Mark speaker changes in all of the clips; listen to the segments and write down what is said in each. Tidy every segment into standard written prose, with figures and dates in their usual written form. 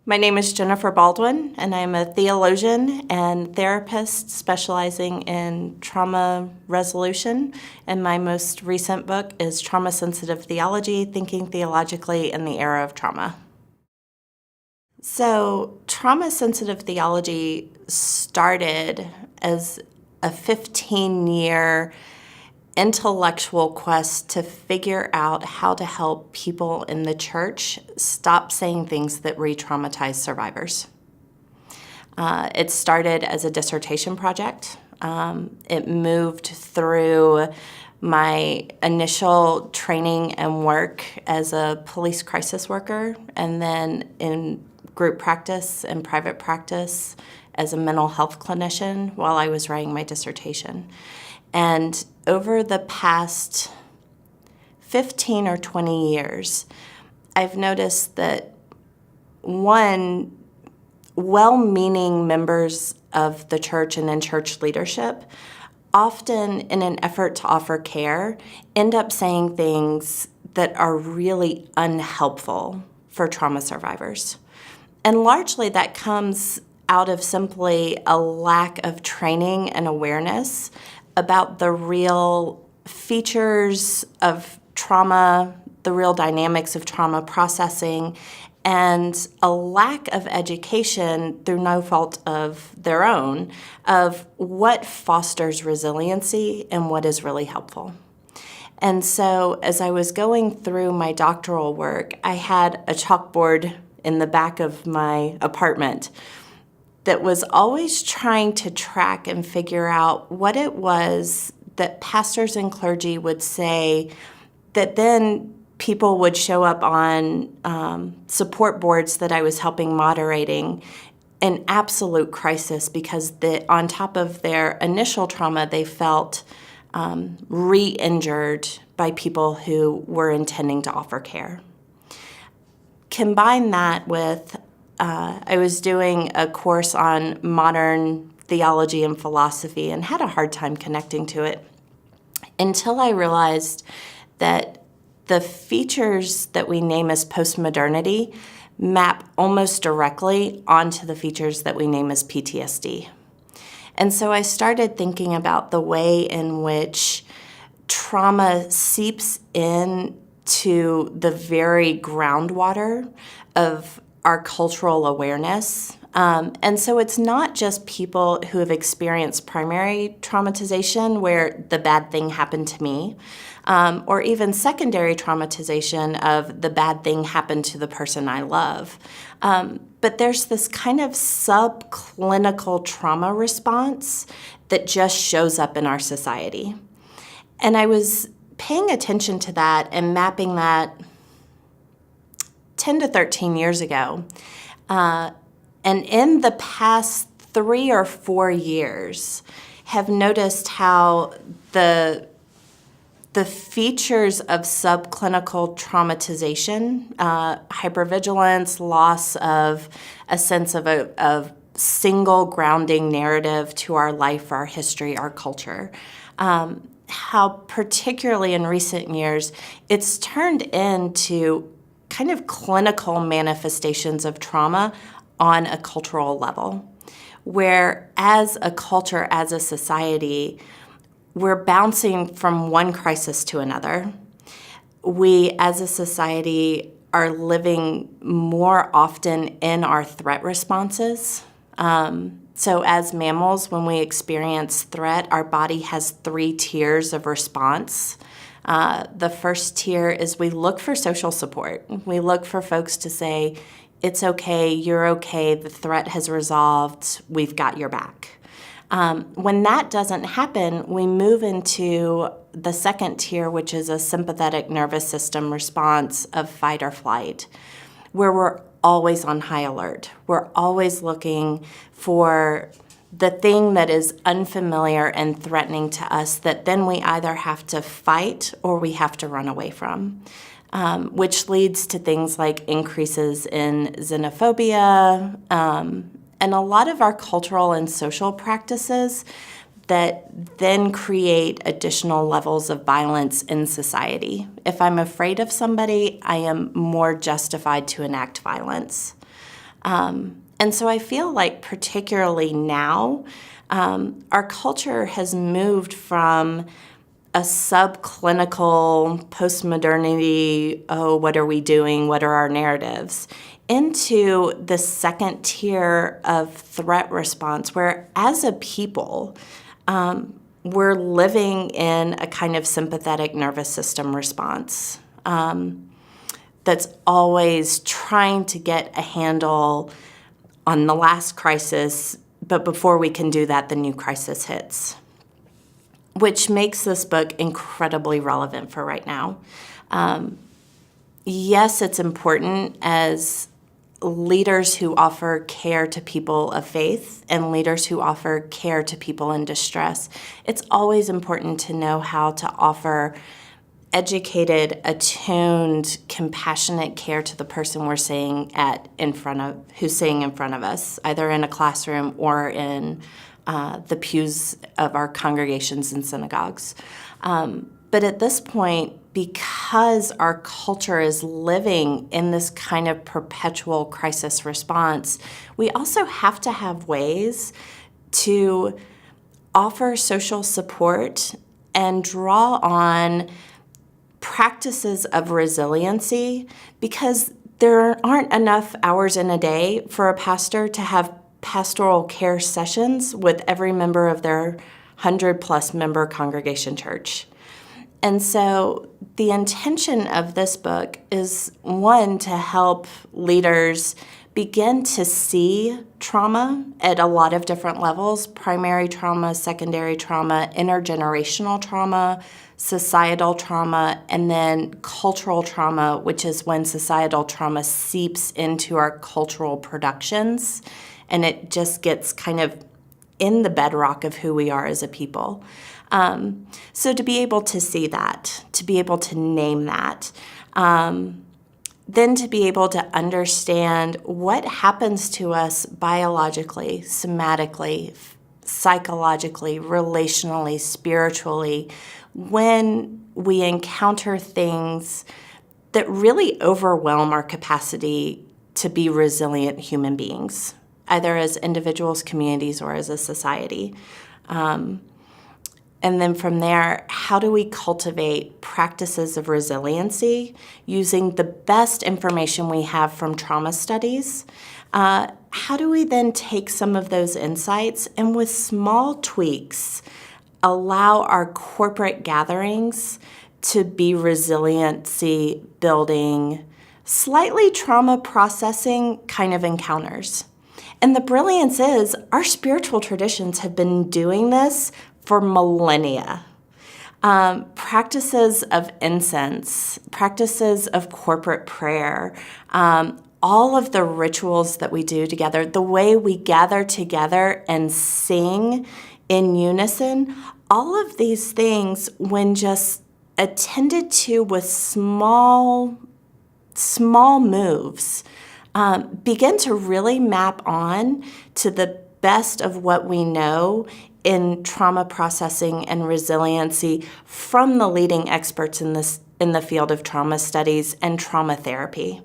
Speaker 1: My name is Jennifer Baldwin, and I'm a theologian and therapist specializing in trauma resolution. And my most recent book is Trauma Sensitive Theology, Thinking Theologically in the Era of Trauma. So, Trauma Sensitive Theology started as a 15-year intellectual quest to figure out how to help people in the church stop saying things that re-traumatize survivors. It started as a dissertation project. It moved through my initial training and work as a police crisis worker, and then in group practice and private practice as a mental health clinician while I was writing my dissertation. And over the past 15 or 20 years, I've noticed that, one, well-meaning members of the church and in church leadership, often in an effort to offer care, end up saying things that are really unhelpful for trauma survivors. And largely that comes out of simply a lack of training and awareness about the real features of trauma, the real dynamics of trauma processing, and a lack of education, through no fault of their own, of what fosters resiliency and what is really helpful. And so as I was going through my doctoral work, I had a chalkboard in the back of my apartment that was always trying to track and figure out what it was that pastors and clergy would say that then people would show up on support boards that I was helping moderating in absolute crisis because on top of their initial trauma, they felt re-injured by people who were intending to offer care. Combine that with I was doing a course on modern theology and philosophy and had a hard time connecting to it until I realized that the features that we name as postmodernity map almost directly onto the features that we name as PTSD. And so I started thinking about the way in which trauma seeps into the very groundwater of our cultural awareness. And so it's not just people who have experienced primary traumatization where the bad thing happened to me, or even secondary traumatization of the bad thing happened to the person I love. But there's this kind of subclinical trauma response that just shows up in our society. And I was paying attention to that and mapping that 10 to 13 years ago. And in the past 3 or 4 years, have noticed how the features of subclinical traumatization, hypervigilance, loss of a sense of a single grounding narrative to our life, our history, our culture, how particularly in recent years, it's turned into kind of clinical manifestations of trauma on a cultural level, where as a culture, as a society, we're bouncing from one crisis to another. We, as a society, are living more often in our threat responses. So as mammals, when we experience threat, our body has 3 tiers of response. The first tier is we look for social support. We look for folks to say, it's okay, you're okay, the threat has resolved, we've got your back. When that doesn't happen, we move into the second tier, which is a sympathetic nervous system response of fight or flight, where we're always on high alert. We're always looking for the thing that is unfamiliar and threatening to us that then we either have to fight or we have to run away from, which leads to things like increases in xenophobia, and a lot of our cultural and social practices that then create additional levels of violence in society. If I'm afraid of somebody, I am more justified to enact violence. And so I feel like particularly now, our culture has moved from a subclinical postmodernity, oh, what are we doing? What are our narratives? Into the second tier of threat response, where as a people, we're living in a kind of sympathetic nervous system response that's always trying to get a handle on the last crisis, but before we can do that, the new crisis hits, which makes this book incredibly relevant for right now. Yes, it's important as leaders who offer care to people of faith and leaders who offer care to people in distress. It's always important to know how to offer educated, attuned, compassionate care to the person we're seeing who's sitting in front of us, either in a classroom or in the pews of our congregations and synagogues. But at this point, because our culture is living in this kind of perpetual crisis response, we also have to have ways to offer social support and draw on practices of resiliency, because there aren't enough hours in a day for a pastor to have pastoral care sessions with every member of their 100+ member congregation church. And so the intention of this book is, one, to help leaders begin to see trauma at a lot of different levels: primary trauma, secondary trauma, intergenerational trauma, societal trauma, and then cultural trauma, which is when societal trauma seeps into our cultural productions and it just gets kind of in the bedrock of who we are as a people. So to be able to see that, to be able to name that, then to be able to understand what happens to us biologically, somatically, psychologically, relationally, spiritually, when we encounter things that really overwhelm our capacity to be resilient human beings, either as individuals, communities, or as a society. And then from there, how do we cultivate practices of resiliency using the best information we have from trauma studies? How do we then take some of those insights and with small tweaks allow our corporate gatherings to be resiliency building, slightly trauma processing kind of encounters? And the brilliance is our spiritual traditions have been doing this for millennia. Practices of incense, practices of corporate prayer, all of the rituals that we do together, the way we gather together and sing in unison, all of these things, when just attended to with small moves, begin to really map on to the best of what we know in trauma processing and resiliency from the leading experts in the field of trauma studies and trauma therapy.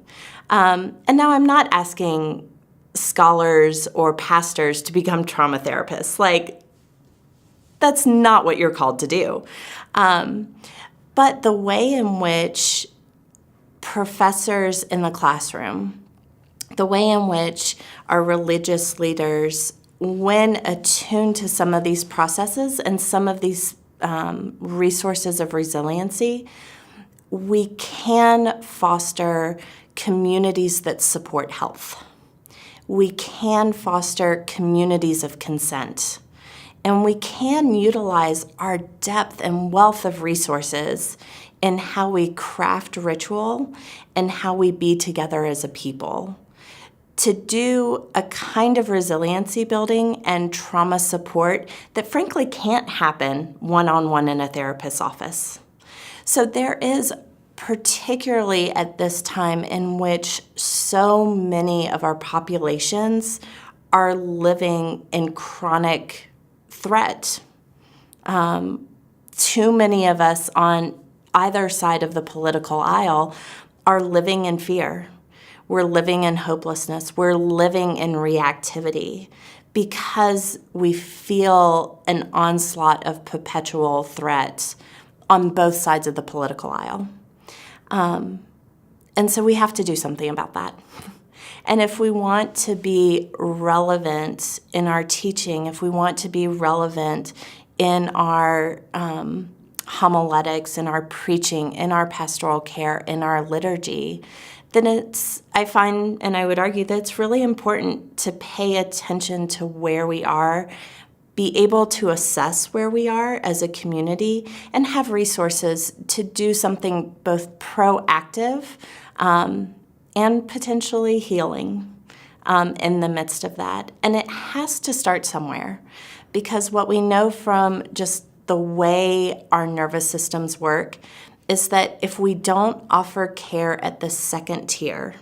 Speaker 1: And now I'm not asking scholars or pastors to become trauma therapists. Like, that's not what you're called to do. But the way in which professors in the classroom, the way in which our religious leaders, when attuned to some of these processes and some of these resources of resiliency, we can foster communities that support health. We can foster communities of consent. And we can utilize our depth and wealth of resources in how we craft ritual and how we be together as a people to do a kind of resiliency building and trauma support that frankly can't happen one-on-one in a therapist's office. So there is, particularly at this time in which so many of our populations are living in chronic threat. Too many of us on either side of the political aisle are living in fear. We're living in hopelessness. We're living in reactivity because we feel an onslaught of perpetual threats on both sides of the political aisle. And so we have to do something about that. And if we want to be relevant in our teaching, if we want to be relevant in our homiletics, in our preaching, in our pastoral care, in our liturgy, then I find, and I would argue that it's really important to pay attention to where we are, be able to assess where we are as a community, and have resources to do something both proactive and potentially healing in the midst of that. And it has to start somewhere, because what we know from just the way our nervous systems work is that if we don't offer care at the second tier,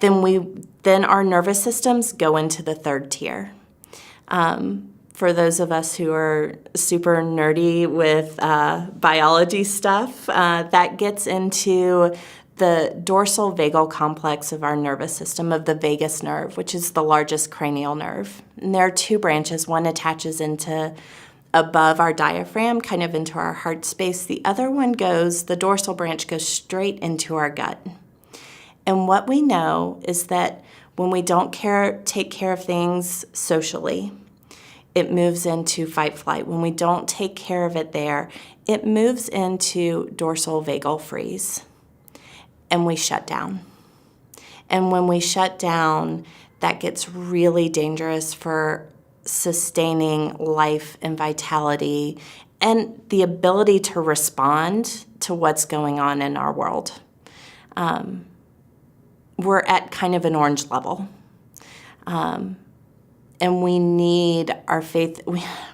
Speaker 1: then our nervous systems go into the third tier. For those of us who are super nerdy with biology stuff, that gets into the dorsal vagal complex of our nervous system, of the vagus nerve, which is the largest cranial nerve. And there are two branches. One attaches into above our diaphragm, kind of into our heart space. The other one the dorsal branch goes straight into our gut. And what we know is that when we don't take care of things socially, it moves into fight-flight. When we don't take care of it there, it moves into dorsal vagal freeze, and we shut down. And when we shut down, that gets really dangerous for sustaining life and vitality and the ability to respond to what's going on in our world. We're at kind of an orange level. And we need our faith,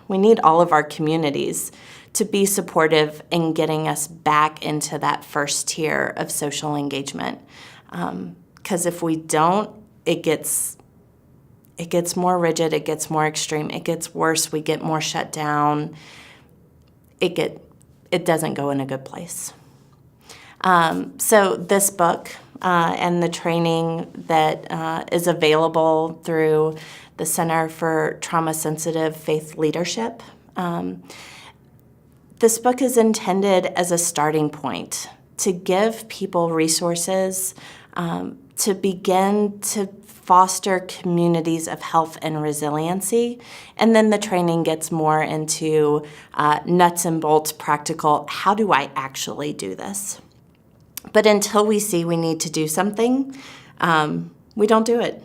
Speaker 1: we need all of our communities to be supportive in getting us back into that first tier of social engagement. Because if we don't, it gets more rigid, it gets more extreme, it gets worse, we get more shut down, it doesn't go in a good place. So this book and the training that is available through the Center for Trauma Sensitive Faith Leadership, this book is intended as a starting point to give people resources to begin to foster communities of health and resiliency. And then the training gets more into nuts and bolts, practical, how do I actually do this? But until we see we need to do something, we don't do it.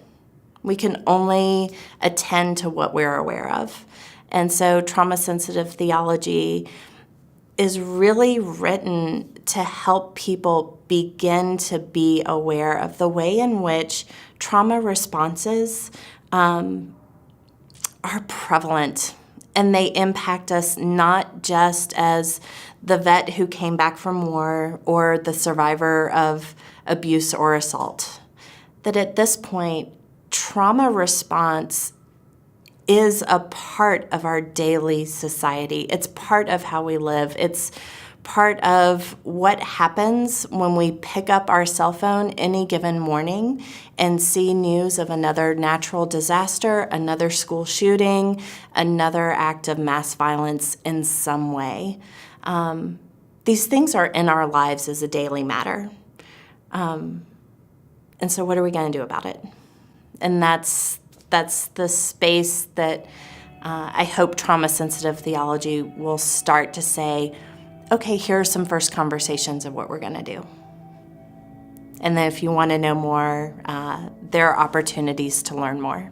Speaker 1: We can only attend to what we're aware of. And so Trauma Sensitive Theology is really written to help people begin to be aware of the way in which trauma responses are prevalent, and they impact us not just as the vet who came back from war or the survivor of abuse or assault. That at this point, trauma response is a part of our daily society. It's part of how we live. It's part of what happens when we pick up our cell phone any given morning and see news of another natural disaster, another school shooting, another act of mass violence in some way. These things are in our lives as a daily matter. And so what are we going to do about it? And that's the space that I hope trauma-sensitive theology will start to say, okay, here are some first conversations of what we're going to do. And then if you want to know more, there are opportunities to learn more.